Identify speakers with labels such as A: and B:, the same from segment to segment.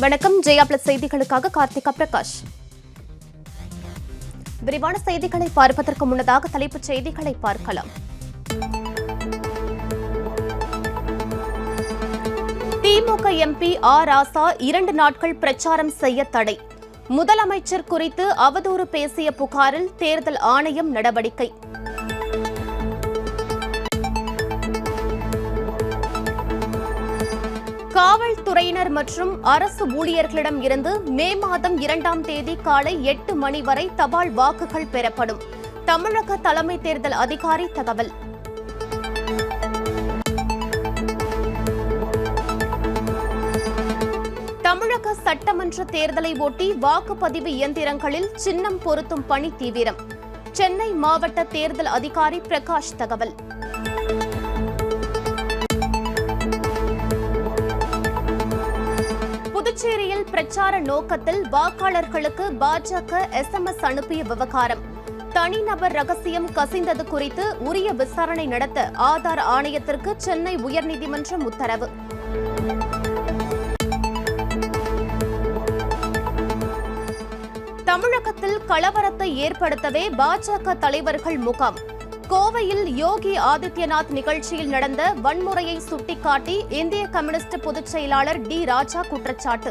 A: வணக்கம். ஜெயா பிளஸ் செய்திகளுக்காக கார்த்திகா பிரகாஷ். விரிவான செய்திகளை பார்ப்பதற்கு முன்னதாக தலைப்புச் செய்திகளை பார்க்கலாம். திமுக எம்பி ஆர் ராசா 2 நாட்கள் பிரச்சாரம் செய்ய தடை. முதலமைச்சர் குறித்து அவதூறு பேசிய புகாரில் தேர்தல் ஆணையம் நடவடிக்கை. காவல்துறையினர் மற்றும் அரசு ஊழியர்களிடம் இருந்து மே மாதம் 2ஆம் தேதி காலை 8 மணி வரை தபால் வாக்குகள் பெறப்படும். தமிழக தலைமை தேர்தல் அதிகாரி தகவல். தமிழக சட்டமன்ற தேர்தலை ஒட்டி வாக்குப்பதிவு இயந்திரங்களில் சின்னம் பொருத்தும் பணி தீவிரம். சென்னை மாவட்ட தேர்தல் அதிகாரி பிரகாஷ் தகவல். புதுச்சேரியில் பிரச்சார நோக்கத்தில் வாக்காளர்களுக்கு பாஜக SMS அனுப்பிய விவகாரம். தனிநபர் ரகசியம் கசிந்தது குறித்து உரிய விசாரணை நடத்த ஆதார் ஆணையத்திற்கு சென்னை உயர்நீதிமன்றம் உத்தரவு. தமிழகத்தில் கலவரத்தை ஏற்படுத்தவே பாஜக தலைவர்கள் முகாம். கோவையில் யோகி ஆதித்யநாத் நிகழ்ச்சியில் நடந்த வன்முறையை சுட்டிக்காட்டி இந்திய கம்யூனிஸ்ட் பொதுச் செயலாளர் டி ராஜா குற்றச்சாட்டு.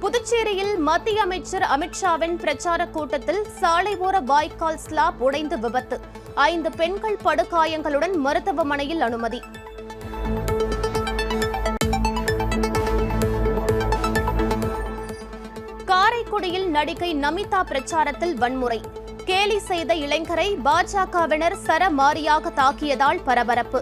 A: புதுச்சேரியில் மத்திய அமைச்சர் அமித்ஷாவின் பிரச்சார கூட்டத்தில் சாலை ஓர வாய்க்கால் ஸ்லாப் உடைந்து விபத்து. 5 பெண்கள் படுகாயங்களுடன் மருத்துவமனையில் அனுமதி. காரைக்குடியில் நடிகை நமிதா பிரச்சாரத்தில் வன்முறை. கேலி செய்த இளைஞரை பாஜகவினர் சரமாரியாக தாக்கியதால் பரபரப்பு.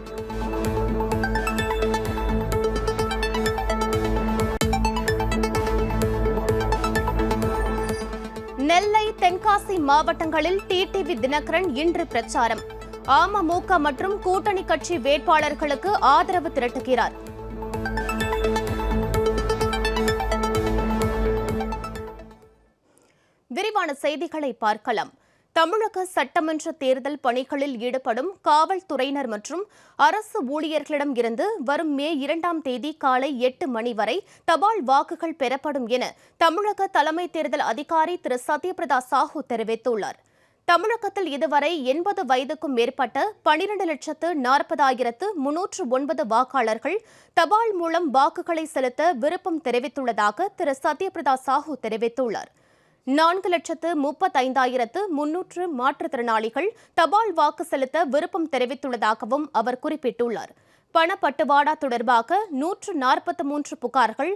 A: நெல்லை, தென்காசி மாவட்டங்களில் டிடிவி தினகரன் இன்று பிரச்சாரம். அமமுக மற்றும் கூட்டணி கட்சி வேட்பாளர்களுக்கு ஆதரவு திரட்டுகிறார். விரிவான செய்திகளை பார்க்கலாம். தமிழக சட்டமன்ற தேர்தல் பணிகளில் ஈடுபடும் காவல்துறையினர் மற்றும் அரசு ஊழியர்களிடம் இருந்து வரும் மே 2ஆம் தேதி காலை 8 மணி வரை தபால் வாக்குகள் பெறப்படும் என தமிழக தலைமை தேர்தல் அதிகாரி திரு சத்யபிரதா சாஹூ தெரிவித்துள்ளார். தமிழகத்தில் இதுவரை 80 வயதுக்கும் மேற்பட்ட 12,40,309 வாக்காளர்கள் தபால் மூலம் வாக்குகளை செலுத்த விருப்பம் தெரிவித்துள்ளதாக திரு சத்யபிரதா சாஹூ தெரிவித்துள்ளார். 4,35,300 மாற்றுத்திறனாளிகள் தபால் வாக்கு செலுத்த விருப்பம் தெரிவித்துள்ளதாகவும் அவர் குறிப்பிட்டுள்ளார். பணப்பட்டுவாடா தொடர்பாக 143 புகார்கள்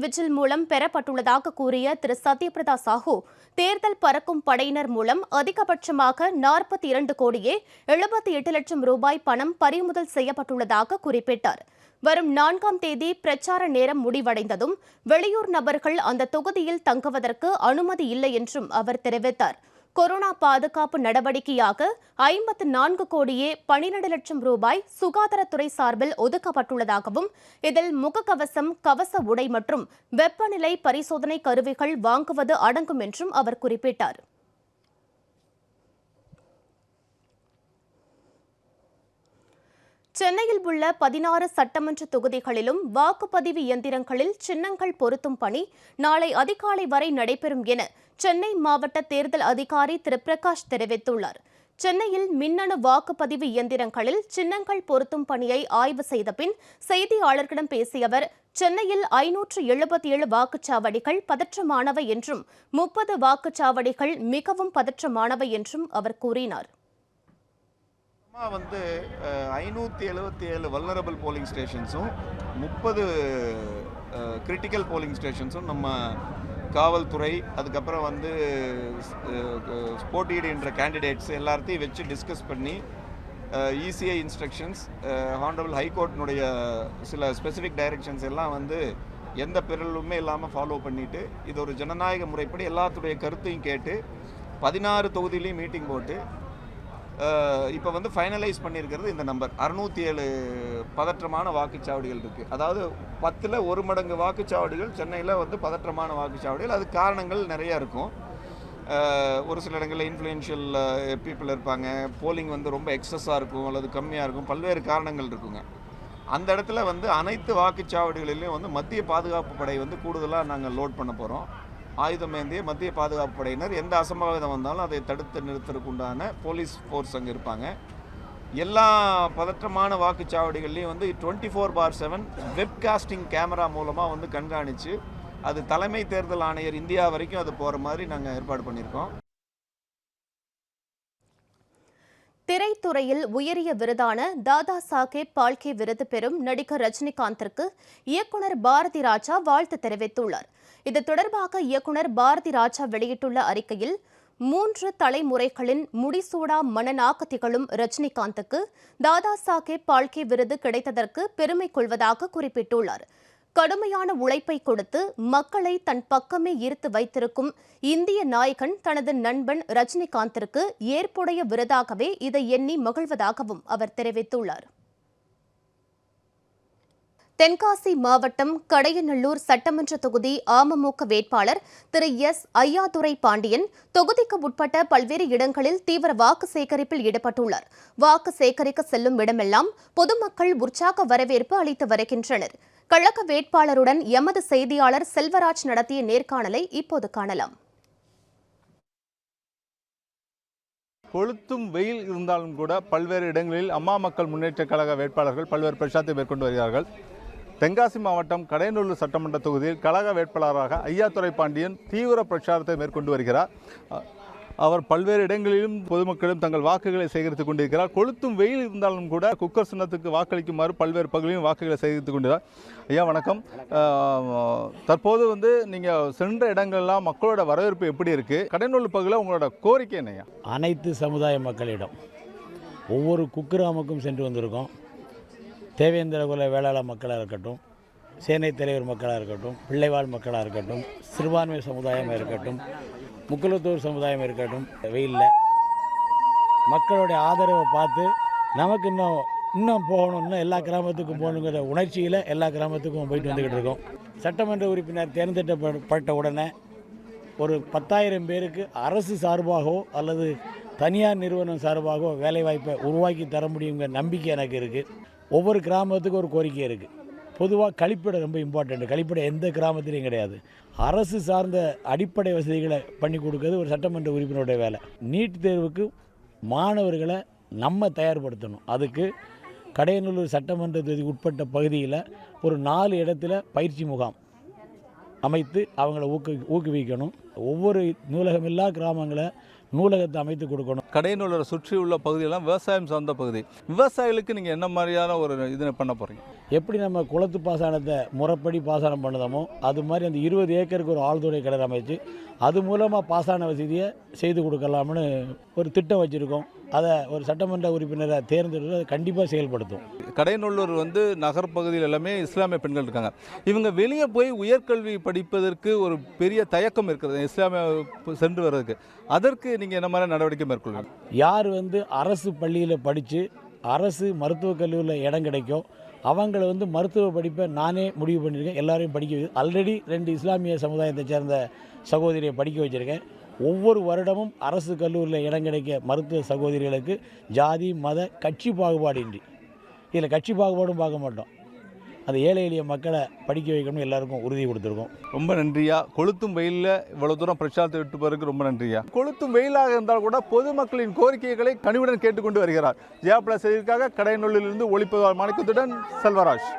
A: விஜில் மூலம் பெறப்பட்டுள்ளதாக கூறிய திரு சத்யபிரதா சாஹூ, தேர்தல் பறக்கும் படையினர் மூலம் அதிகபட்சமாக 42 கோடியே 78 லட்சம் ரூபாய் பணம் பறிமுதல் செய்யப்பட்டுள்ளதாக குறிப்பிட்டார். வரும் 4ஆம் தேதி பிரச்சார நேரம் முடிவடைந்ததும் வெளியூர் நபர்கள் அந்த தொகுதியில் தங்குவதற்கு அனுமதி இல்லை என்றும் அவர் தெரிவித்தார். கொரோனா பாதுகாப்பு நடவடிக்கையாக 54 கோடியே 12 லட்சம் ரூபாய் சுகாதாரத்துறை சார்பில் ஒதுக்கப்பட்டுள்ளதாகவும் இதில் முகக்கவசம், கவச உடை மற்றும் வெப்பநிலை பரிசோதனை கருவிகள் வாங்குவது அடங்கும் என்றும் அவர் குறிப்பிட்டார். சென்னையில் உள்ள 16 சட்டமன்ற தொகுதிகளிலும் வாக்குப்பதிவு இயந்திரங்களில் சின்னங்கள் பொருத்தும் பணி நாளை அதிகாலை வரை நடைபெறும் என சென்னை மாவட்ட தேர்தல் அதிகாரி திரு பிரகாஷ் தெரிவித்துள்ளார். சென்னையில் மின்னணு வாக்குப்பதிவு இயந்திரங்களில் சின்னங்கள் பொருத்தும் பணியை ஆய்வு செய்த பின் செய்தியாளர்களிடம் பேசிய அவர், சென்னையில் 577 வாக்குச்சாவடிகள் பதற்றமானவை என்றும் 30 வாக்குச்சாவடிகள் மிகவும் பதற்றமானவை என்றும் அவர் கூறினார்.
B: 577 வல்னரபிள் போலிங் ஸ்டேஷன்ஸும் 30 கிரிட்டிக்கல் போலிங் ஸ்டேஷன்ஸும் நம்ம காவல்துறை, அதுக்கப்புறம் போட்டியிடுகின்ற கேண்டிடேட்ஸ் எல்லாத்தையும் வச்சு டிஸ்கஸ் பண்ணி இசிஐ இன்ஸ்ட்ரக்ஷன்ஸ், ஹானரபிள் ஹைகோர்ட்டினுடைய சில ஸ்பெசிஃபிக் டைரக்ஷன்ஸ் எல்லாம் எந்த பிறலுமே இல்லாமல் ஃபாலோ பண்ணிவிட்டு, இது ஒரு ஜனநாயக முறைப்படி எல்லாத்துடைய கருத்தையும் கேட்டு 16 தொகுதியிலையும் மீட்டிங் போட்டு இப்போ ஃபைனலைஸ் பண்ணியிருக்கிறது இந்த நம்பர் 607 பதற்றமான வாக்குச்சாவடிகள் இருக்குது. அதாவது 10ல் 1 மடங்கு வாக்குச்சாவடிகள் சென்னையில் பதற்றமான வாக்குச்சாவடிகள். அது காரணங்கள் நிறையா இருக்கும். ஒரு சில இடங்களில் இன்ஃப்ளூயன்ஷியல் பீப்புள் இருப்பாங்க, போலிங் வந்து ரொம்ப எக்ஸஸாக இருக்கும் அல்லது கம்மியாக இருக்கும், பல்வேறு காரணங்கள் இருக்குங்க. அந்த இடத்துல வந்து அனைத்து வாக்குச்சாவடிகளிலையும் வந்து மத்திய பாதுகாப்பு படை வந்து கூடுதலாக நாங்கள் லோட் பண்ண போகிறோம். ஆயுதம் ஏந்திய மத்திய பாதுகாப்பு படையினர் எந்த அசம்பாவிதம் வந்தாலும் அதை தடுத்து நிறுத்துறதுக்கு உண்டான போலீஸ் ஃபோர்ஸ் அங்கே இருப்பாங்க. எல்லா பதற்றமான வாக்குச்சாவடிகள்லையும் வந்து 24/7 வெப்காஸ்டிங் கேமரா மூலமாக வந்து கண்காணித்து அது தலைமை தேர்தல் ஆணையர் இந்தியா வரைக்கும் அது போகிற மாதிரி நாங்கள் ஏற்பாடு பண்ணியிருக்கோம்.
A: திரைத்துறையில் உயரிய விருதான தாதா சாஹேப் பால்கே விருது பெறும் நடிகர் ரஜினிகாந்திற்கு இயக்குனர் பாரதி ராஜா வாழ்த்து தெரிவித்துள்ளார். இது தொடர்பாக இயக்குனர் பாரதி ராஜா வெளியிட்டுள்ள அறிக்கையில் 3 தலைமுறைகளின் முடிசூடா மன்னனாக திகழும் ரஜினிகாந்துக்கு தாதா சாஹேப் பால்கே விருது கிடைத்ததற்கு பெருமை கொள்வதாக குறிப்பிட்டுள்ளார். கடுமையான உழைப்பை கொடுத்து மக்களை தன் பக்கமே ஈர்த்து வைத்திருக்கும் இந்திய நாயகன் தனது நண்பன் ரஜினிகாந்திற்கு ஏற்புடைய விருதாகவே இதை எண்ணி மகிழ்வதாகவும் அவர் தெரிவித்துள்ளார். தென்காசி மாவட்டம் கடையநல்லூர் சட்டமன்ற தொகுதி அமமுக வேட்பாளர் திரு எஸ். ஐயாதுரை பாண்டியன் தொகுதிக்கு உட்பட்ட பல்வேறு இடங்களில் தீவிர வாக்கு சேகரிப்பில் ஈடுபட்டுள்ளார். வாக்கு சேகரிக்க செல்லும் இடமெல்லாம் பொதுமக்கள் உற்சாக வரவேற்பு அளித்து வருகின்றனர். கழக வேட்பாளருடன் எமது செய்தியாளர் செல்வராஜ் நடத்திய நேர்காணலை இப்போது காணலாம்.
C: கொளுத்தும் வெயில் இருந்தாலும் கூட பல்வேறு இடங்களில் அம்மா மக்கள் முன்னேற்ற கழக வேட்பாளர்கள் பல்வேறு பிரச்சாரத்தை மேற்கொண்டு வருகிறார்கள். தென்காசி மாவட்டம் கடையநல்லூர் சட்டமன்ற தொகுதியில் கழக வேட்பாளராக ஐயாதுரை பாண்டியன் தீவிர பிரச்சாரத்தை மேற்கொண்டு வருகிறார். அவர் பல்வேறு இடங்களிலும் பொதுமக்களும் தங்கள் வாக்குகளை சேகரித்துக் கொண்டிருக்கிறார். கொளுத்தும் வெயில் இருந்தாலும் கூட குக்கர் சின்னத்துக்கு வாக்களிக்குமாறு பல்வேறு பகுதியிலும் வாக்குகளை சேகரித்துக் கொண்டிருக்கிறார். ஐயா வணக்கம். தற்போது வந்து நீங்கள் சென்ற இடங்கள்லாம் மக்களோட வரவேற்பு எப்படி இருக்குது? கடையநல்லூர் பகுதியில் உங்களோட கோரிக்கை என்னையா?
D: அனைத்து சமுதாய மக்களிடம் ஒவ்வொரு குக்கிராமுக்கும் சென்று வந்திருக்கோம். தேவேந்திர குல வேளாளர் மக்களாக இருக்கட்டும், சேனை தலைவர் மக்களாக இருக்கட்டும், பிள்ளைவாழ் மக்களாக இருக்கட்டும், சிறுபான்மை சமுதாயமாக இருக்கட்டும், முக்குலத்தூர் சமுதாயம் இருக்கட்டும், வெயிலில் மக்களுடைய ஆதரவை பார்த்து நமக்கு இன்னும் போகணும், இன்னும் எல்லா கிராமத்துக்கும் போகணுங்கிற உணர்ச்சியில் எல்லா கிராமத்துக்கும் போயிட்டு வந்துக்கிட்டு இருக்கோம். சட்டமன்ற உறுப்பினர் தேர்ந்தெடுக்கப்பட்ட உடனே ஒரு 10,000 பேருக்கு அரசு சார்பாகவோ அல்லது தனியார் நிறுவனம் சார்பாகவோ வேலைவாய்ப்பை உருவாக்கி தர முடியுங்கிற நம்பிக்கை எனக்கு இருக்குது. ஒவ்வொரு கிராமத்துக்கும் ஒரு கோரிக்கை இருக்குது. பொதுவாக கழிப்பிடம் ரொம்ப இம்பார்ட்டண்ட். கழிப்பிடம் எந்த கிராமத்திலையும் கிடையாது. அரசு சார்ந்த அடிப்படை வசதிகளை பண்ணி கொடுக்கறது ஒரு சட்டமன்ற உறுப்பினருடைய வேலை. நீட் தேர்வுக்கு மாணவர்களை நம்ம தயார்படுத்தணும். அதுக்கு கடையநல்லூர் சட்டமன்ற தொகுதிக்கு உட்பட்ட பகுதியில் ஒரு 4 இடத்துல பயிற்சி முகாம் அமைத்து அவங்கள ஊக்குவிக்கணும். ஒவ்வொரு நூலகமில்லா கிராமங்களை நூலகத்தை அமைத்து கொடுக்கணும்.
C: கடையநல்லூரை சுற்றி உள்ள பகுதியெல்லாம் விவசாயம் சார்ந்த பகுதி. விவசாயிகளுக்கு நீங்கள் என்ன மாதிரியான ஒரு இது பண்ண போகிறீங்க?
D: எப்படி நம்ம குளத்து பாசனத்தை முறைப்படி பாசனம் பண்ணுதோமோ அது மாதிரி அந்த 20 ஏக்கருக்கு ஒரு ஆழ்துளை கிணறு அமைச்சு அது மூலமாக பாசன வசதியை செய்து கொடுக்கலாம்னு ஒரு திட்டம் வச்சுருக்கோம். அதை ஒரு சட்டமன்ற உறுப்பினரை தேர்ந்தெடுத்து அதை கண்டிப்பாக செயல்படுத்தும்.
C: கடையநல்லூர் வந்து நகர்ப்பகுதியில் எல்லாமே இஸ்லாமிய பெண்கள் இருக்காங்க. இவங்க வெளியே போய் உயர்கல்வி படிப்பதற்கு ஒரு பெரிய தயக்கம் இருக்கிறது, இஸ்லாமிய சென்று வர்றதுக்கு. அதற்கு நீங்கள் என்ன மாதிரி நடவடிக்கை மேற்கொள்ளுங்க?
D: யார் வந்து அரசு பள்ளியில் படித்து அரசு மருத்துவக் கல்லூரியில் இடம் கிடைக்கும் அவங்கள வந்து மருத்துவ படிப்பை நானே முடிவு பண்ணியிருக்கேன். எல்லாரையும் படிக்க வைக்க ஆல்ரெடி 2 இஸ்லாமிய சமுதாயத்தை சேர்ந்த சகோதரியை படிக்க வச்சுருக்கேன். ஒவ்வொரு வருடமும் அரசு கல்லூரியில் இடம் கிடைக்க மருத்துவ சகோதரிகளுக்கு ஜாதி மத கட்சி பாகுபாடு இன்றி, இதில் கட்சி பாகுபாடும் பார்க்க மாட்டோம், அது ஏழை எளிய மக்களை படிக்க வைக்கணும் எல்லாருக்கும் உறுதி கொடுத்துருக்கோம்.
C: ரொம்ப நன்றியா. கொளுத்தும் வெயிலில் இவ்வளோ தூரம் பிரச்சாரத்தை விட்டு போகிறதுக்கு ரொம்ப நன்றியா. கொளுத்தும் வெயிலாக இருந்தால் கூட பொதுமக்களின் கோரிக்கைகளை கனிவுடன் கேட்டுக்கொண்டு வருகிறார். ஜெயா செய்திக்காக கடையநல்லூரிலிருந்து ஒளிப்பதிவாளர் மாணிக்கத்துடன் செல்வராஜ்.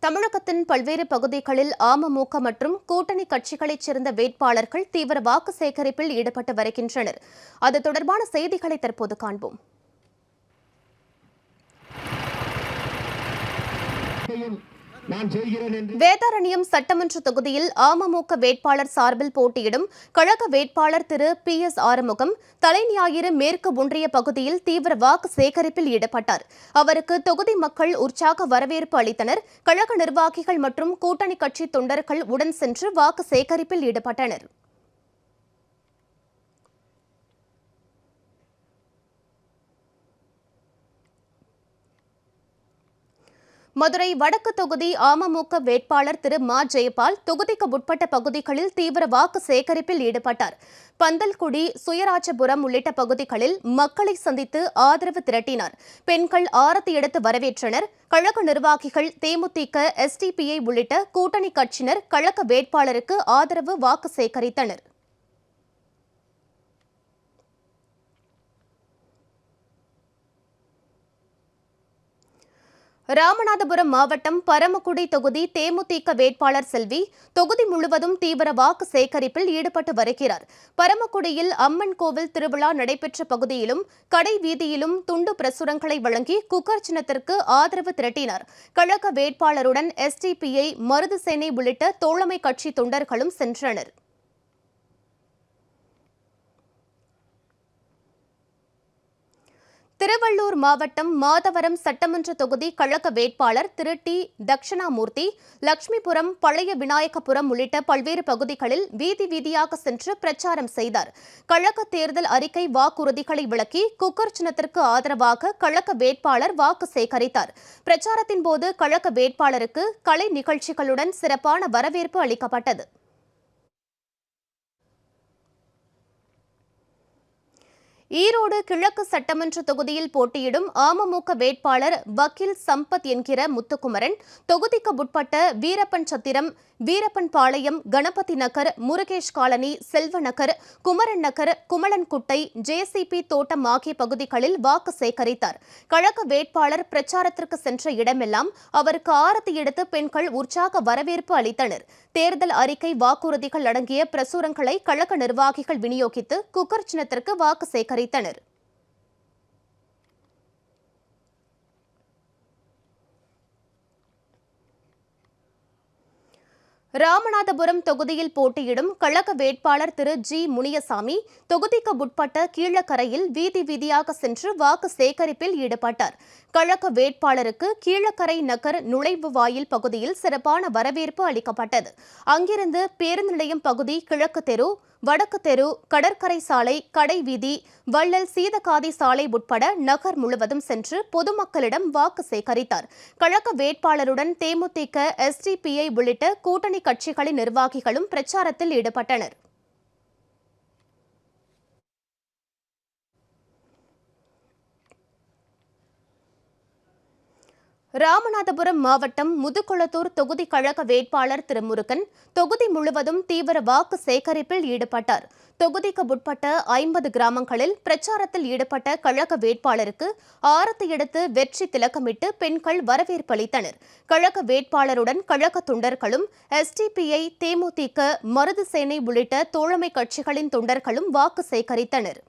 A: தமிழகத்தின் பல்வேறு பகுதிகளில் அமமுக மற்றும் கூட்டணி கட்சிகளைச் சேர்ந்த வேட்பாளர்கள் தீவிர வாக்கு சேகரிப்பில் ஈடுபட்டு வருகின்றனர். அது தொடர்பான செய்திகளை தற்போது காண்போம். வேதாரண்யம் சட்டமன்ற தொகுதியில் அமமுக வேட்பாளர் சார்பில் போட்டியிடும் கழக வேட்பாளர் திரு PS ஆறுமுகம் தலைஞாயிறு மேற்கு ஒன்றிய பகுதியில் தீவிர வாக்கு சேகரிப்பில் ஈடுபட்டார். அவருக்கு தொகுதி மக்கள் உற்சாக வரவேற்பு அளித்தனர். கழக நிர்வாகிகள் மற்றும் கூட்டணி கட்சி தொண்டர்கள் உடன் சென்று வாக்கு சேகரிப்பில் ஈடுபட்டனர். மதுரை வடக்கு தொகுதி அமமுக வேட்பாளர் திரு மா ஜெயபால் தொகுதிக்கு உட்பட்ட பகுதிகளில் தீவிர வாக்கு சேகரிப்பில் ஈடுபட்டார். பந்தல்குடி, சுயராஜபுரம் உள்ளிட்ட பகுதிகளில் மக்களை சந்தித்து ஆதரவு திரட்டினார். பெண்கள் ஆரத்தி எடுத்து வரவேற்றனர். கழக நிர்வாகிகள், தேமுதிக, எஸ்டிபிஐ உள்ளிட்ட கூட்டணி கட்சியினர் கழக வேட்பாளருக்கு ஆதரவு வாக்கு சேகரித்தனர். ராமநாதபுரம் மாவட்டம் பரமக்குடி தொகுதி தேமுதிக வேட்பாளர் செல்வி தொகுதி முழுவதும் தீவிர வாக்கு சேகரிப்பில் ஈடுபட்டு வருகிறார். பரமக்குடியில் அம்மன் கோவில் திருவிழா நடைபெற்ற பகுதியிலும் கடை வீதியிலும் துண்டு பிரசுரங்களை வழங்கி குக்கர் சின்னத்திற்கு ஆதரவு திரட்டினார். கழக வேட்பாளருடன் எஸ்டிபிஐ, மருதுசேனை உள்ளிட்ட தோழமை கட்சி தொண்டர்களும் சென்றனர். திருவள்ளூர் மாவட்டம் மாதவரம் சட்டமன்ற தொகுதி கழக வேட்பாளர் திரு டி தட்சிணாமூர்த்தி லட்சுமிபுரம், பழைய விநாயகபுரம் உள்ளிட்ட பல்வேறு பகுதிகளில் வீதி வீதியாக சென்று பிரச்சாரம் செய்தார். கழக தேர்தல் அறிக்கை வாக்குறுதிகளை விளக்கி குக்கர் சின்னத்திற்கு ஆதரவாக கழக வேட்பாளர் வாக்கு சேகரித்தார். பிரச்சாரத்தின் போது கழக வேட்பாளருக்கு கலை நிகழ்ச்சிகளுடன் சிறப்பான வரவேற்பு அளிக்கப்பட்டது. ஈரோடு கிழக்கு சட்டமன்ற தொகுதியில் போட்டியிடும் அமமுக வேட்பாளர் வக்கீல் சம்பத் என்கிற முத்துக்குமரன் தொகுதிக்கு உட்பட்ட வீரப்பன் சத்திரம், வீரப்பன் பாளையம், கணபதி நகர், முருகேஷ் காலனி, செல்வ நகர், குமரன் நகர், குமலன்குட்டை, ஜேசிபி தோட்டம் ஆகிய பகுதிகளில் வாக்கு சேகரித்தார். கழக வேட்பாளர் பிரச்சாரத்திற்கு சென்ற இடமெல்லாம் அவருக்கு ஆரத்தி எடுத்து பெண்கள் உற்சாக வரவேற்பு அளித்தனர். தேர்தல் அறிக்கை வாக்குறுதிகள் அடங்கிய பிரசுரங்களை கழக நிர்வாகிகள் விநியோகித்து குக்கர் சின்னத்திற்கு வாக்கு சேகரித்தனர். ராமநாதபுரம் தொகுதியில் போட்டியிடும் கழக வேட்பாளர் திரு ஜி முனியசாமி தொகுதிக்கு உட்பட்ட கீழக்கரையில் வீதி வீதியாக சென்று வாக்கு சேகரிப்பில் ஈடுபட்டார். கழக வேட்பாளருக்கு கீழக்கரை நகர் நுழைவு வாயில் பகுதியில் சிறப்பான வரவேற்பு அளிக்கப்பட்டது. அங்கிருந்து பேருந்து நிலையம் பகுதி, கிழக்கு தெரு, வடக்கு தெரு, கடற்கரை சாலை, கடை வீதி, வள்ளல் சீதகாதி சாலை உட்பட நகர் முழுவதும் சென்று பொதுமக்களிடம் வாக்கு சேகரித்தார். கழக வேட்பாளருடன் தேமுதிக, எஸ்டிபிஐ உள்ளிட்ட கூட்டணி கட்சிகளின் நிர்வாகிகளும் பிரச்சாரத்தில் ஈடுபட்டனர். ராமநாதபுரம் மாவட்டம் முதுகுளத்தூர் தொகுதி கழக வேட்பாளர் திரு முருகன் தொகுதி முழுவதும் தீவிர வாக்கு சேகரிப்பில் ஈடுபட்டார். தொகுதிக்கு உட்பட்ட 50 கிராமங்களில் பிரச்சாரத்தில் ஈடுபட்ட கழக வேட்பாளருக்கு ஆரத்தி எடுத்து வெற்றி திலகமிட்டு பெண்கள் வரவேற்பளித்தனர். கழக வேட்பாளருடன் கழக தொண்டர்களும், எஸ்டிபிஐ, தேமுதிக, மருதுசேனை உள்ளிட்ட தோழமை கட்சிகளின் தொண்டர்களும் வாக்கு சேகரித்தனர்.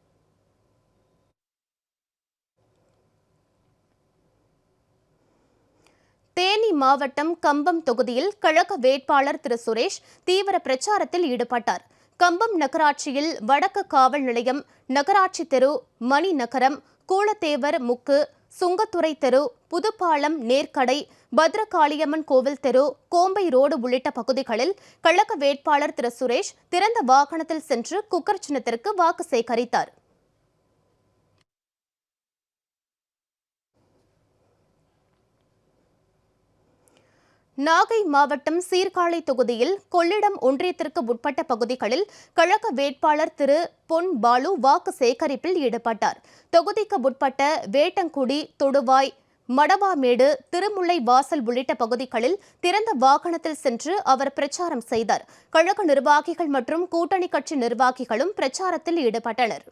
A: தேனி மாவட்டம் கம்பம் தொகுதியில் கழக வேட்பாளர் திரு சுரேஷ் தீவிர பிரச்சாரத்தில் ஈடுபட்டார். கம்பம் நகராட்சியில் வடக்கு காவல் நிலையம், நகராட்சி தெரு, மணி நகரம், கூலத்தேவர் முக்கு, சுங்கத்துறை தெரு, புதுப்பாலம் நேர்கடை, பத்ரகாளியம்மன் கோவில் தெரு, கோம்பை ரோடு உள்ளிட்ட பகுதிகளில் கழக வேட்பாளர் திரு சுரேஷ் திறந்த வாகனத்தில் சென்று குக்கர் சின்னத்திற்கு வாக்கு சேகரித்தார். நாகை மாவட்டம் சீர்காழி தொகுதியில் கொள்ளிடம் ஒன்றியத்திற்கு உட்பட்ட பகுதிகளில் கழக வேட்பாளர் திரு பொன் பாலு வாக்கு சேகரிப்பில் ஈடுபட்டார். தொகுதிக்கு உட்பட்ட வேட்டங்குடி, தொடுவாய், மடவாமேடு, திருமுல்லை வாசல் உள்ளிட்ட பகுதிகளில் திறந்த வாகனத்தில் சென்று அவர் பிரச்சாரம் செய்தார். கழக நிர்வாகிகள் மற்றும் கூட்டணி கட்சி நிர்வாகிகளும் பிரச்சாரத்தில் ஈடுபட்டனர்.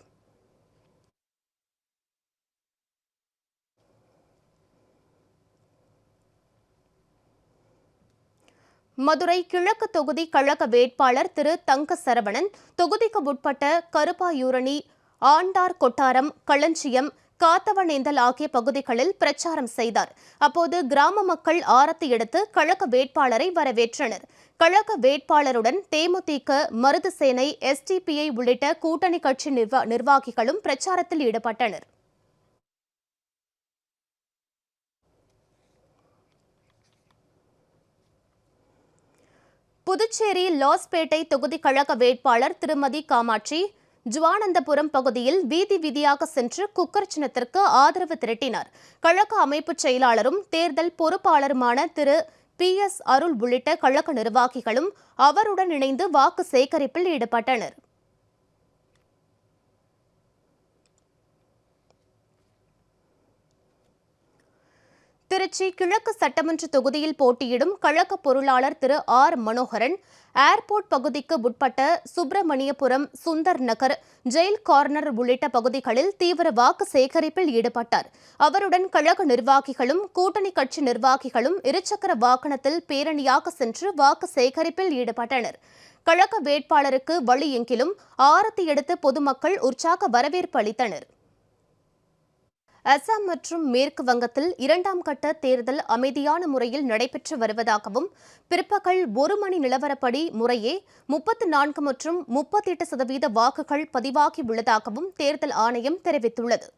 A: மதுரை கிழக்கு தொகுதி கழக வேட்பாளர் திரு தங்க சரவணன் தொகுதிக்கு உட்பட்ட கருப்பாயூரணி, ஆண்டார் கொட்டாரம், களஞ்சியம், காத்தவனேந்தல் ஆகிய பகுதிகளில் பிரச்சாரம் செய்தார். அப்போது கிராம மக்கள் ஆரத்தி எடுத்து கழக வேட்பாளரை வரவேற்றனர். கழக வேட்பாளருடன் தேமுதிக, மருதுசேனை, எஸ்டிபிஐ உள்ளிட்ட கூட்டணி கட்சி நிர்வாகிகளும் பிரச்சாரத்தில் ஈடுபட்டனர். புதுச்சேரி லாஸ்பேட்டை தொகுதி கழக வேட்பாளர் திருமதி காமாட்சி ஜுவானந்தபுரம் பகுதியில் வீதி வீதியாக சென்று குக்கர் சின்னத்திற்கு ஆதரவு திரட்டினார். கழக அமைப்பு செயலாளரும் தேர்தல் பொறுப்பாளருமான திரு PS அருள் உள்ளிட்ட கழக நிர்வாகிகளும் அவருடன் இணைந்து வாக்கு சேகரிப்பில் ஈடுபட்டனர். திருச்சி கிழக்கு சட்டமன்ற தொகுதியில் போட்டியிடும் கழக பொருளாளர் திரு R மனோகரன் ஏர்போர்ட் பகுதிக்கு உட்பட்ட சுப்பிரமணியபுரம், சுந்தர் நகர், ஜெயில் கார்னர் உள்ளிட்ட பகுதிகளில் தீவிர வாக்கு சேகரிப்பில் ஈடுபட்டார். அவருடன் கழக நிர்வாகிகளும் கூட்டணி கட்சி நிர்வாகிகளும் இருசக்கர வாகனத்தில் பேரணியாக சென்று வாக்கு சேகரிப்பில் ஈடுபட்டனர். கழக வேட்பாளருக்கு வழி எங்கிலும் ஆரத்தி எடுத்து பொதுமக்கள் உற்சாக வரவேற்பு அளித்தனர். அசாம் மற்றும் மேற்கு வங்கத்தில் 2ஆம் கட்ட தேர்தல் அமைதியான முறையில் நடைபெற்று வருவதாகவும் பிற்பகல் 1 மணி நிலவரப்படி முறையே 34 மற்றும் 38% வாக்குகள் பதிவாகியுள்ளதாகவும் தேர்தல் ஆணையம் தெரிவித்துள்ளது.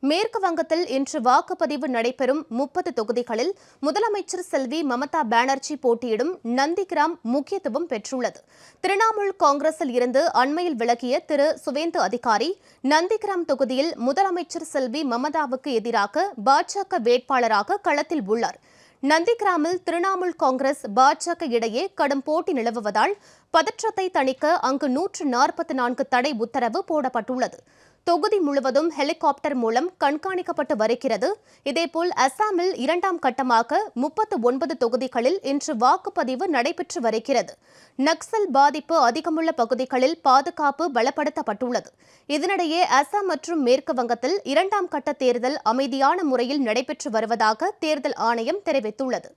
A: மேற்கு வங்கத்தில் இன்று வாக்குப்பதிவு நடைபெறும் 30 தொகுதிகளில் முதலமைச்சர் செல்வி மமதா பானர்ஜி போட்டியிடும் நந்திகிராம் முக்கியத்துவம் பெற்றுள்ளது. திரிணாமுல் காங்கிரஸில் இருந்து அண்மையில் விலகிய திரு சுவேந்து அதிகாரி நந்திகிராம் தொகுதியில் முதலமைச்சர் செல்வி மமதாவுக்கு எதிராக பாஜக வேட்பாளராக களத்தில் உள்ளார். நந்திகிராமில் திரிணாமுல் காங்கிரஸ், பாஜக இடையே கடும் போட்டி நிலவுவதால் பதற்றத்தை தணிக்க அங்கு 144 தடை உத்தரவு போடப்பட்டுள்ளது. தொகுதி முழுவதும் ஹெலிகாப்டர் மூலம் கண்காணிக்கப்பட்டு வருகிறது. இதேபோல் அசாமில் 2ஆம் கட்டமாக 39 தொகுதிகளில் இன்று வாக்குப்பதிவு நடைபெற்று வருகிறது. நக்சல் பாதிப்பு அதிகமுள்ள பகுதிகளில் பாதுகாப்பு பலப்படுத்தப்பட்டுள்ளது. இதனிடையே அசாம் மற்றும் மேற்கு வங்கத்தில் 2ஆம் கட்ட தேர்தல் அமைதியான முறையில் நடைபெற்று வருவதாக தேர்தல் ஆணையம் தெரிவித்துள்ளது.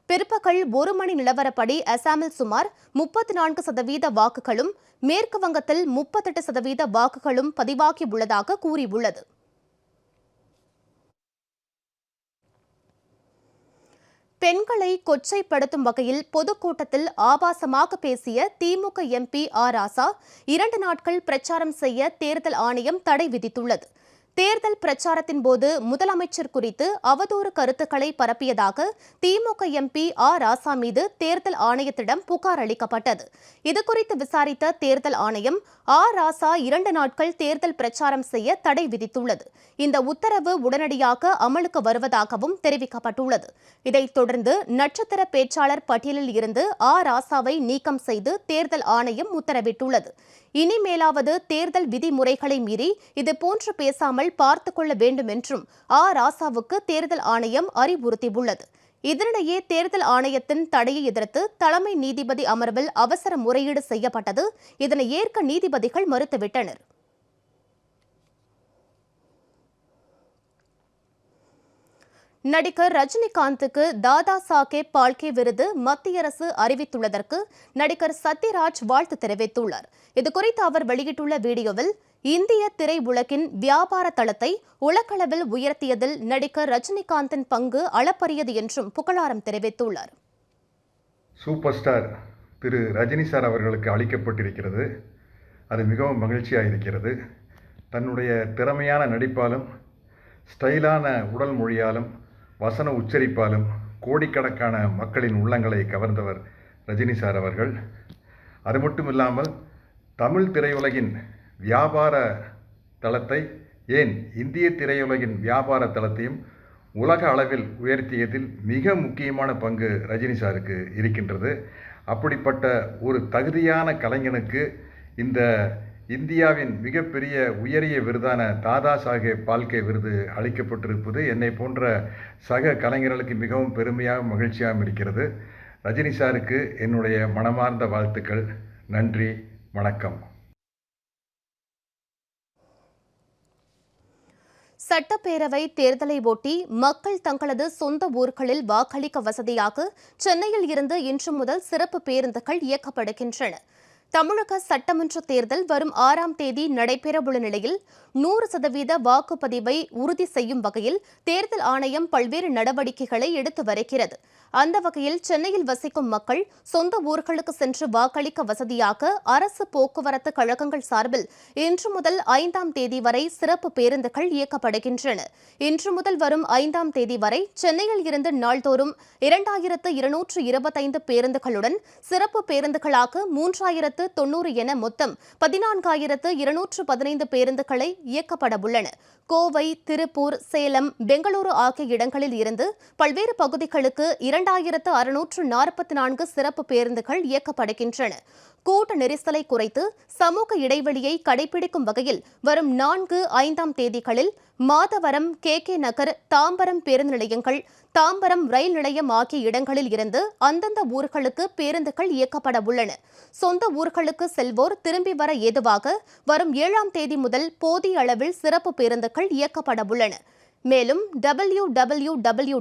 A: பிற்பகல் 1 மணி நிலவரப்படி அசாமில் சுமார் 34% வாக்குகளும், மேற்கு வங்கத்தில் 38% வாக்குகளும் பதிவாகியுள்ளதாக கூறியுள்ளது. பெண்களை கொச்சைப்படுத்தும் வகையில் பொதுக்கூட்டத்தில் ஆபாசமாக பேசிய திமுக MP R ராசா 2 நாட்கள் பிரச்சாரம் செய்ய தேர்தல் ஆணையம் தடை விதித்துள்ளது. தேர்தல் பிரச்சாரத்தின் போது முதலமைச்சர் குறித்து அவதூறு கருத்துக்களை பரப்பியதாக திமுக MP R ராசா மீது தேர்தல் ஆணையத்திடம் புகார் அளிக்கப்பட்டது. இதுகுறித்து விசாரித்த தேர்தல் ஆணையம் R ராசா 2 நாட்கள் தேர்தல் பிரச்சாரம் செய்ய தடை விதித்துள்ளது. இந்த உத்தரவு உடனடியாக அமலுக்கு வருவதாகவும் தெரிவிக்கப்பட்டுள்ளது. இதைத் தொடர்ந்து நட்சத்திர பேச்சாளர் பட்டியலில் இருந்து R ராசாவை நீக்கம் செய்து தேர்தல் ஆணையம் உத்தரவிட்டுள்ளது. இனிமேலாவது தேர்தல் விதிமுறைகளை மீறி இதுபோன்று பேசாமல் பார்த்துக் கொள்ள வேண்டும் என்றும் R ராசாவுக்கு தேர்தல் ஆணையம் அறிவுறுத்தியுள்ளது. இதனிடையே தேர்தல் ஆணையத்தின் தடையை எதிர்த்து தலைமை நீதிபதி அமர்வில் அவசர முறையீடு செய்யப்பட்டது. இதனை ஏற்க நீதிபதிகள் மறுத்துவிட்டனர். நடிகர் ரஜினிகாந்துக்கு தாதா சாஹேப் பால்கே விருது மத்திய அரசு அறிவித்துள்ளதற்கு நடிகர் சத்யராஜ் வாழ்த்து தெரிவித்துள்ளார். இதுகுறித்து அவர் வெளியிட்டுள்ள வீடியோவில், இந்திய திரையுலகின் வியாபார தளத்தை உலகளவில் உயர்த்தியதில் நடிகர் ரஜினிகாந்தின் பங்கு அளப்பரியது என்றும் புகழாரம் தெரிவித்துள்ளார்.
E: சூப்பர் ஸ்டார் திரு ரஜினி சார் அவர்களுக்கு அளிக்கப்பட்டிருக்கிறது. அது மிகவும் மகிழ்ச்சியாக இருக்கிறது. தன்னுடைய திறமையான நடிப்பாலும் ஸ்டைலான உடல் மொழியாலும் வசன உச்சரிப்பாலும் கோடிக்கணக்கான மக்களின் உள்ளங்களை கவர்ந்தவர் ரஜினி சார் அவர்கள். அது மட்டும் இல்லாமல் தமிழ் திரையுலகின் வியாபார தளத்தை, ஏன் இந்திய திரையுலகின் வியாபார தளத்தையும் உலக அளவில் உயர்த்தியதில் மிக முக்கியமான பங்கு ரஜினி சாருக்கு இருக்கின்றது. அப்படிப்பட்ட ஒரு தகுதியான கலைஞனுக்கு இந்த இந்தியாவின் மிகப்பெரிய உயரிய விருதான தாதா சாஹேப் பால்கே விருது அளிக்கப்பட்டிருப்பது என்னை போன்ற சக கலைஞர்களுக்கு மிகவும் பெருமையாகவும் மகிழ்ச்சியாகவும் இருக்கிறது. ரஜினி சாருக்கு என்னுடைய மனமார்ந்த வாழ்த்துக்கள். நன்றி, வணக்கம்.
A: சட்டப்பேரவை தேர்தலை ஒட்டி மக்கள் தங்களது சொந்த ஊர்களில் வாக்களிக்க வசதியாக சென்னையில் இருந்து இன்று முதல் சிறப்பு பேருந்துகள் இயக்கப்படுகின்றன. தமிழக சட்டமன்ற தேர்தல் வரும் 6ஆம் தேதி நடைபெறவுள்ள நிலையில் 100% வாக்குப்பதிவை உறுதி செய்யும் வகையில் தேர்தல் ஆணையம் பல்வேறு நடவடிக்கைகளை எடுத்து வருகிறது. அந்த வகையில் சென்னையில் வசிக்கும் மக்கள் சொந்த ஊர்களுக்கு சென்று வாக்களிக்க வசதியாக அரசு போக்குவரத்து கழகங்கள் சார்பில் இன்று முதல் 5ஆம் தேதி வரை சிறப்பு பேருந்துகள் இயக்கப்படுகின்றன. இன்று முதல் வரும் 5ஆம் தேதி வரை சென்னையில் இருந்து நாள்தோறும் 2225 பேருந்துகளுடன் சிறப்பு பேருந்துகளாக 3090 என மொத்தம் 14215 பேருந்துகளை இயக்கப்பட உள்ளன. கோவை, திருப்பூர், சேலம், பெங்களூரு ஆகிய இடங்களில் இருந்து பல்வேறு பகுதிகளுக்கு 2644 சிறப்பு பேருந்துகள் இயக்கப்படுகின்றன. கூட்ட நெரிசலை குறைத்து சமூக இடைவெளியை கடைபிடிக்கும் வகையில் வரும் 4, 5ஆம் தேதிகளில் மாதவரம், KK நகர், தாம்பரம் பேருந்து நிலையங்கள், தாம்பரம் ரயில் நிலையம் ஆகிய இடங்களில் இருந்து அந்தந்த ஊர்களுக்கு பேருந்துகள் இயக்கப்பட உள்ளன. சொந்த ஊர்களுக்கு செல்வோர் திரும்பி வர ஏதுவாக வரும் 7ஆம் தேதி முதல் போதிய அளவில் சிறப்பு பேருந்துகள் இயக்கப்பட உள்ளன. மேலும் www.tnstc.in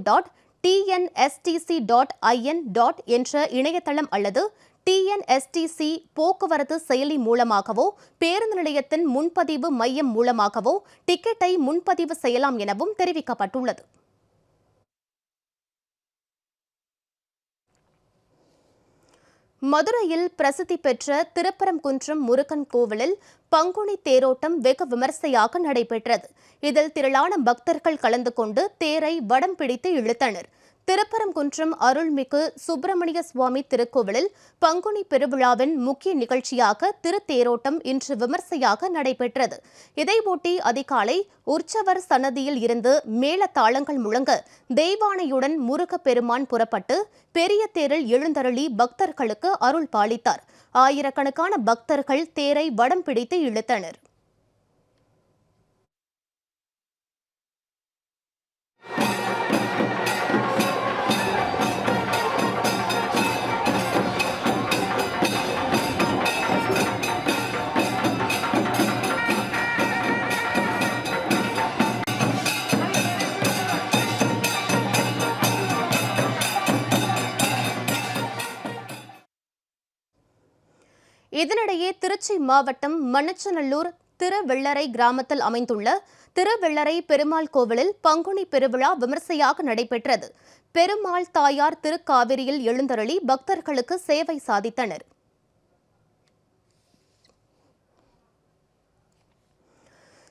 A: என்ற இணையதளம் அல்லது TNSTC போக்குவரத்து செயலி மூலமாகவோ பேருந்து நிலையத்தின் முன்பதிவு மையம் மூலமாகவோ டிக்கெட்டை முன்பதிவு செய்யலாம் எனவும் தெரிவிக்கப்பட்டுள்ளது. மதுரையில் பிரசித்தி பெற்ற திருப்பரங்குன்றம் முருகன் கோவிலில் பங்குனி தேரோட்டம் வெகு விமர்சையாக நடைபெற்றது. இதில் திரளான பக்தர்கள் கலந்து கொண்டு தேரை வடம் பிடித்து இழுத்தனர். திருப்பரங்குன்றம் அருள்மிகு சுப்பிரமணிய சுவாமி திருக்கோவிலில் பங்குனி பெருவிழாவின் முக்கிய நிகழ்ச்சியாக திருத்தேரோட்டம் இன்று விமர்சையாக நடைபெற்றது. இதையொட்டி அதிகாலை உற்சவர் சன்னதியில் இருந்து மேள தாளங்கள் முழங்க தெய்வானையுடன் முருகப்பெருமான் புறப்பட்டு பெரிய தேரில் எழுந்தருளி பக்தர்களுக்கு அருள் பாலித்தார். ஆயிரக்கணக்கான பக்தர்கள் தேரை வடம் பிடித்து இழுத்தனர். இதனிடையே திருச்சி மாவட்டம் மண்ணச்சநல்லூர் திருவெள்ளரை கிராமத்தில் அமைந்துள்ள திருவெள்ளரை பெருமாள் கோவிலில் பங்குனி பெருவிழா விமர்சையாக நடைபெற்றது. பெருமாள் தாயார் திருக்காவிரியில் எழுந்தருளி பக்தர்களுக்கு சேவை சாதித்தனர்.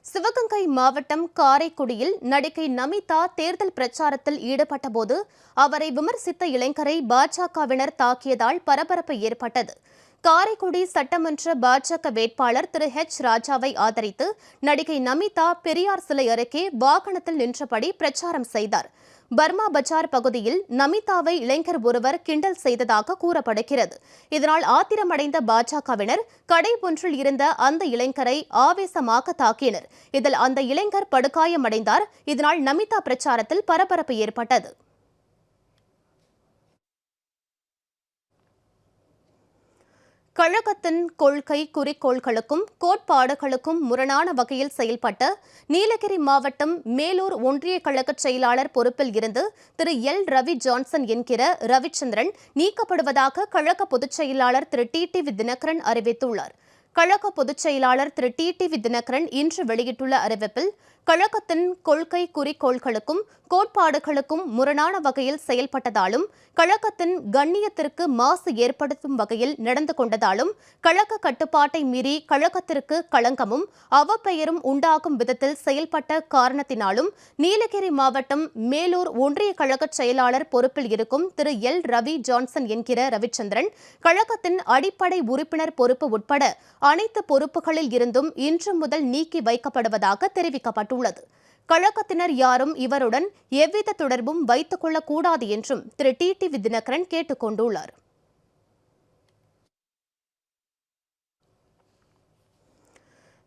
A: சிவகங்கை மாவட்டம் காரைக்குடியில் நடிகை நமிதா தேர்தல் பிரச்சாரத்தில் ஈடுபட்டபோது அவரை விமர்சித்த இளைஞரை பாஜகவினர் தாக்கியதால் பரபரப்பு ஏற்பட்டது. காரைக்குடி சட்டமன்ற பாஜக வேட்பாளர் திரு H. ராஜாவை ஆதரித்து நடிகை நமிதா பெரியார் சிலை அருகே வாகனத்தில் நின்றபடி பிரச்சாரம் செய்தார். பர்மா பஜார் பகுதியில் நமிதாவை இளைஞர் ஒருவர் கிண்டல் செய்ததாக கூறப்படுகிறது. இதனால் ஆத்திரமடைந்த பாஜகவினர் கடை ஒன்றில் இருந்த அந்த இளைஞரை ஆவேசமாக தாக்கினர். இதில் அந்த இளைஞர் படுகாயமடைந்தார். இதனால் நமிதா பிரச்சாரத்தில் பரபரப்பு ஏற்பட்டது. கழகத்தின் கொள்கை குறிக்கோள்களுக்கும் கோட்பாடுகளுக்கும் முரணான வகையில் செயல்பட்ட நீலகிரி மாவட்டம் மேலூர் ஒன்றிய கழக செயலாளர் பொறுப்பில் இருந்து திரு L. ரவி ஜான்சன் என்கிற ரவிச்சந்திரன் நீக்கப்படுவதாக கழக பொதுச் செயலாளர் திரு TTV தினகரன் அறிவித்துள்ளார். கழக பொதுச் செயலாளர் திரு TTV தினகரன் இன்று வெளியிட்டுள்ள அறிவிப்பில் கழகத்தின் கொள்கை குறிக்கோள்களுக்கும் கோட்பாடுகளுக்கும் முரணான வகையில் செயல்பட்டதாலும் கழகத்தின் கண்ணியத்திற்கு மாசு ஏற்படுத்தும் வகையில் நடந்து கொண்டதாலும் கழக கட்டுப்பாட்டை மீறி கழகத்திற்கு களங்கமும் அவப்பெயரும் உண்டாகும் விதத்தில் செயல்பட்ட காரணத்தினாலும் நீலகிரி மாவட்டம் மேலூர் ஒன்றிய கழக செயலாளர் பொறுப்பில் இருக்கும் திரு L. ரவி ஜான்சன் என்கிற ரவிச்சந்திரன் கழகத்தின் அடிப்படை உறுப்பினர் பொறுப்பு உட்பட அனைத்து பொறுப்புகளில் இருந்தும் இன்று முதல் நீக்கி வைக்கப்படுவதாக தெரிவிக்கப்பட்டுள்ளது. கழகத்தினர் யாரும் இவருடன் எவ்வித தொடர்பும் வைத்துக் கொள்ளக்கூடாது என்றும் திரு TTV தினகரன் கேட்டுக் கொண்டுள்ளார்.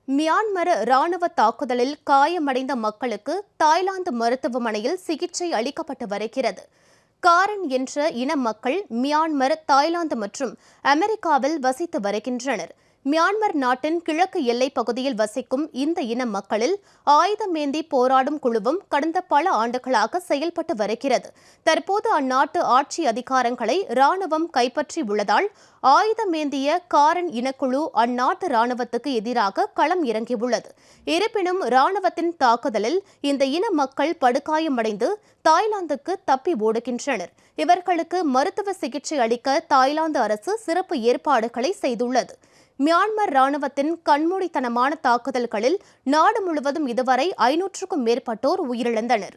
A: மியான்மர் ராணுவ தாக்குதலில் காயமடைந்த மக்களுக்கு தாய்லாந்து மருத்துவமனையில் சிகிச்சை அளிக்கப்பட்டு வருகிறது. காரன் என்ற இன மக்கள் மியான்மர், தாய்லாந்து மற்றும் அமெரிக்காவில் வசித்து வருகின்றனர். மியான்மர் நாட்டின் கிழக்கு எல்லைப் பகுதியில் வசிக்கும் இந்த இன மக்களில் ஆயுதமேந்தி போராடும் குழுவும் கடந்த பல ஆண்டுகளாக செயல்பட்டு வருகிறது. தற்போது அந்நாட்டு ஆட்சி அதிகாரங்களை ராணுவம் கைப்பற்றி உள்ளதால் ஆயுதமேந்திய காரன் இனக்குழு அந்நாட்டு ராணுவத்துக்கு எதிராக களம் இறங்கியுள்ளது. இருப்பினும் ராணுவத்தின் தாக்குதலில் இந்த இன மக்கள் படுகாயமடைந்து தாய்லாந்துக்கு தப்பி ஓடுகின்றனர். இவர்களுக்கு மருத்துவ சிகிச்சை அளிக்க தாய்லாந்து அரசு சிறப்பு ஏற்பாடுகளை செய்துள்ளது. மியான்மர் ராணுவத்தின் கண்மூடித்தனமான தாக்குதல்களில் நாடு முழுவதும் இதுவரை 500க்கும் மேற்பட்டோர் உயிரிழந்தனர்.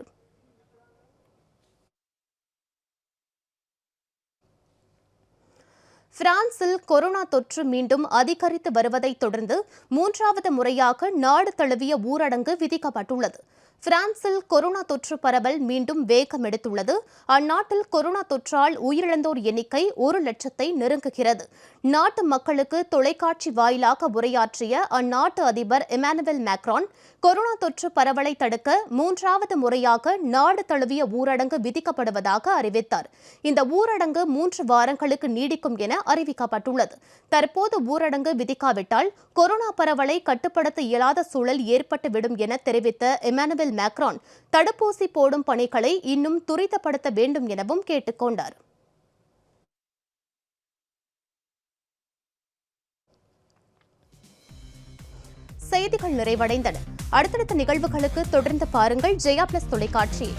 A: பிரான்சில் கொரோனா தொற்று மீண்டும் அதிகரித்து வருவதைத் தொடர்ந்து 3வது முறையாக நாடு தழுவிய ஊரடங்கு விதிக்கப்பட்டுள்ளது. பிரான்சில் கொரோனா தொற்று பரவல் மீண்டும் வேகம் எடுத்துள்ளது. அந்நாட்டில் கொரோனா தொற்றால் உயிரிழந்தோர் எண்ணிக்கை 1 லட்சத்தை நெருங்குகிறது. நாட்டு மக்களுக்கு தொலைக்காட்சி வாயிலாக உரையாற்றிய அந்நாட்டு அதிபர் இமானுவேல் மேக்ரான் கொரோனா தொற்று பரவலை தடுக்க 3வது முறையாக நாடு தழுவிய ஊரடங்கு விதிக்கப்படுவதாக அறிவித்தார். இந்த ஊரடங்கு 3 வாரங்களுக்கு நீடிக்கும் என அறிவிக்கப்பட்டுள்ளது. தற்போது ஊரடங்கு விதிக்காவிட்டால் கொரோனா பரவலை கட்டுப்படுத்த இயலாத சூழல் ஏற்பட்டுவிடும் என தெரிவித்த இமானுவேல் மேக்ரான் தடுப்பூசி போடும் பணிகளை இன்னும் துரிதப்படுத்த வேண்டும் எனவும் கேட்டுக்கொண்டார். செய்திகள் நிறைவடைந்தன. அடுத்தடுத்த நிகழ்வுகளுக்கு தொடர்ந்து பாருங்கள் ஜெயா பிளஸ் தொலைக்காட்சியை.